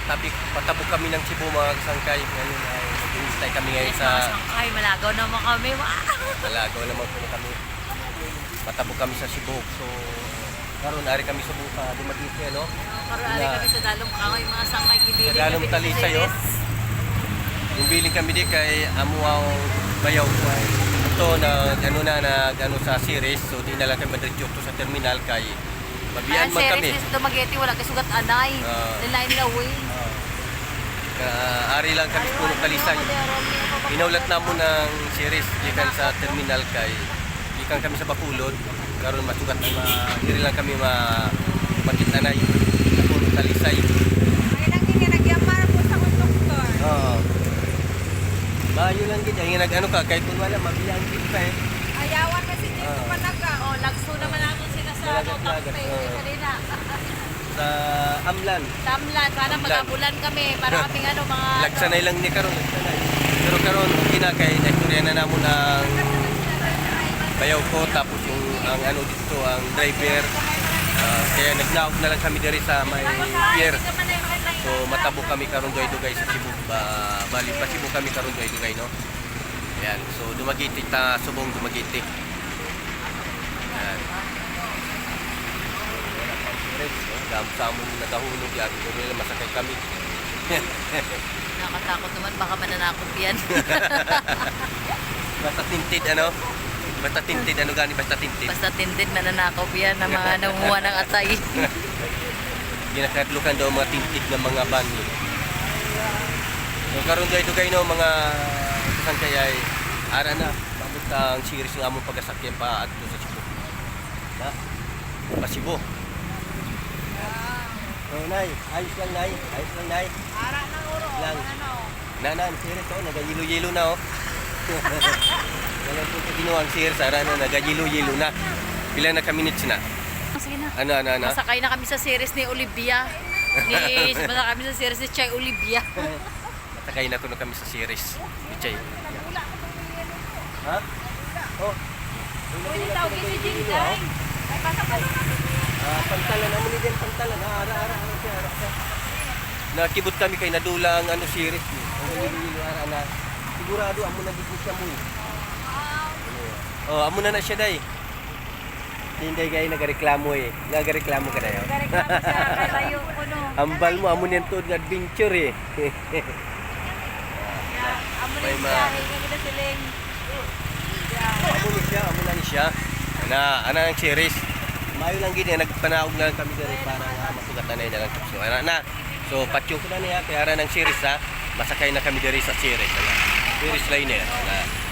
patabok kami ng Cebu mga kasangkay. Ngayon ay naghihintay kami ngayon sa Sangkay, malagaw naman kami. Wow! Malagaw naman po kami. Patabok kami sa Cebu. So, karon ari kami sa buka, Dumaguete, ano? Karoon kami sa dalong kangoy, mga sangkay gibili. Sa dalong talisay, oh. Yung biling kami di kay Amuaw Bayaw ko ay ito na sa series. So, di na lang kami madiretso sa terminal kay mabiyan man kami. Series sa Dumaguete, wala kay sugat anay. Line na way. Ari lang kami sa punong talisay. Inaulat na mo ng series gikan sa terminal kay gikan kami sa Bacolod karon masugat na diri lang kami makitanay sa punong talisay. Ay lang kini nagyamar po sa konduktor. Oo. Bayo lang gid ang nag-ano ka kay kun wala mabiyang gid pa eh. Ayawan na si Jim Panaga. Oh, lagso naman natin sila sa Lagat-lagat, Tampe. oo. Kanina. Sa Amlan. Tamlan, para magabulan kami. Para kaming ano, mga... Lagsanay lang ni karon lagsanay. Pero karon okay na kay naistorya na namo ng bayaw ko tapos yung ang ano dito ang driver kaya nagnaog na lang kami diri sa may pier. So matabo kami karon dugay sa Cebu. Bali pa Cebu kami karon dugay no. Ayan. So Dumaguete ta subong Dumaguete. Ayan. Gamsamon nagahulog yan. Kung nila masakay kami. Nakatakot naman, baka mananakot yan. Basta tinted ano? Basta tinted ano gani basta tinted. Basta tindid, mananakaw yan ng mga nanguha ng atay. Ginakatlukan daw mga tinted ng mga van. So karon dugay no mga kasan kaya ay ara na pabot ang series ng among pagasakyan pa adto sa Cebu. Na? Pa Cebu. Oh, nay, ayos lang nay. Ayos lang nay. Ara na uro. Lang. Ano? Nanan, series oh, nagayilo-yelo na oh. Nalan po sa ang series, ara na nagayilo-yelo na. Pila na ka minutes na? Sige na. Ano? Masakay na kami sa series ni Olivia. Masakay kami sa series ni Chay Olivia. Matakay na kuno kami sa series. Ichay. Ha? Oh. Pwede tawagin si Jim Day. Ay pasapalo na. Pantalan amo ni din pantalan. Ara siya. Nakibot kami kay nadula ang ano series ni. Ang hilo ara na. Sigurado amo na gid siya mo. Oh, amo na siya dai. Hindi gay nagareklamo eh. Nagareklamo ka dayo. Nagreklamo siya kay layo ko no. Ambal mo amo niyan tuod nga adventure eh. Amo May ni ma- siya, hingi kita siling. Amo na ni siya. Ana ang series. Mayo lang gid nagpanaog na lang kami diri para masugatan na lang so ana na. So patyo ko na niya kay ara ng series ha. Masakay na kami diri sa series. Series liner.